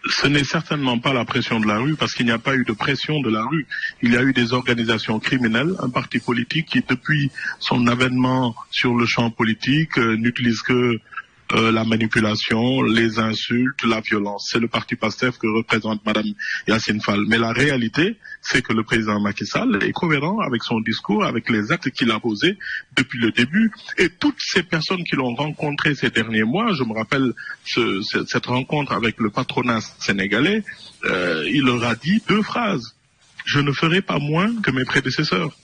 Ce n'est certainement pas la pression de la rue, parce qu'il n'y a pas eu de pression de la rue. Il y a eu des organisations criminelles, un parti politique qui, depuis son avènement sur le champ politique, n'utilise que la manipulation, les insultes, la violence. C'est le parti PASTEF que représente Madame Yacine Fall. Mais la réalité, c'est que le président Macky Sall est cohérent avec son discours, avec les actes qu'il a posés depuis le début. Et toutes ces personnes qui l'ont rencontré ces derniers mois, je me rappelle cette rencontre avec le patronat sénégalais, il leur a dit 2 phrases. Je ne ferai pas moins que mes prédécesseurs.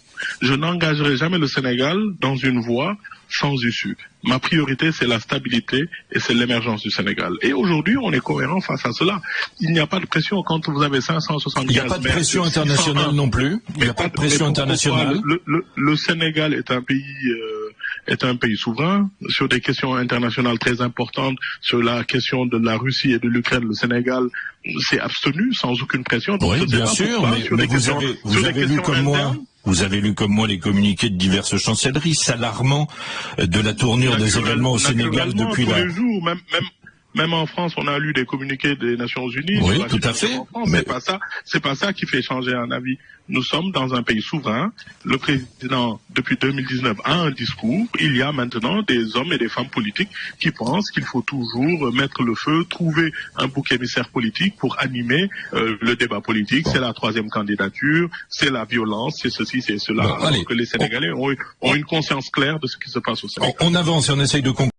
Je n'engagerai jamais le Sénégal dans une voie sans issue. Ma priorité, c'est la stabilité et c'est l'émergence du Sénégal. Et aujourd'hui, on est cohérent face à cela. Il n'y a pas de pression quand vous avez 575... Il n'y a pas de pression internationale non plus. Il n'y a pas de pression internationale. Le Sénégal est un pays souverain. Sur des questions internationales très importantes, sur la question de la Russie et de l'Ukraine, le Sénégal s'est abstenu sans aucune pression. Donc oui, bien sûr, mais vous avez vu comme moi... Vous avez lu comme moi les communiqués de diverses chancelleries s'alarmant de la tournure des événements au Sénégal depuis tous les jours, même en France, on a lu des communiqués des Nations Unies. Oui, tout à fait. Mais c'est pas ça qui fait changer un avis. Nous sommes dans un pays souverain. Le président, depuis 2019, a un discours. Il y a maintenant des hommes et des femmes politiques qui pensent qu'il faut toujours mettre le feu, trouver un bouc émissaire politique pour animer le débat politique. Bon. C'est la 3e candidature, c'est la violence, c'est ceci, c'est cela. Bon, alors que les Sénégalais ont une conscience claire de ce qui se passe au Sénégal. On avance et on essaye de conclure.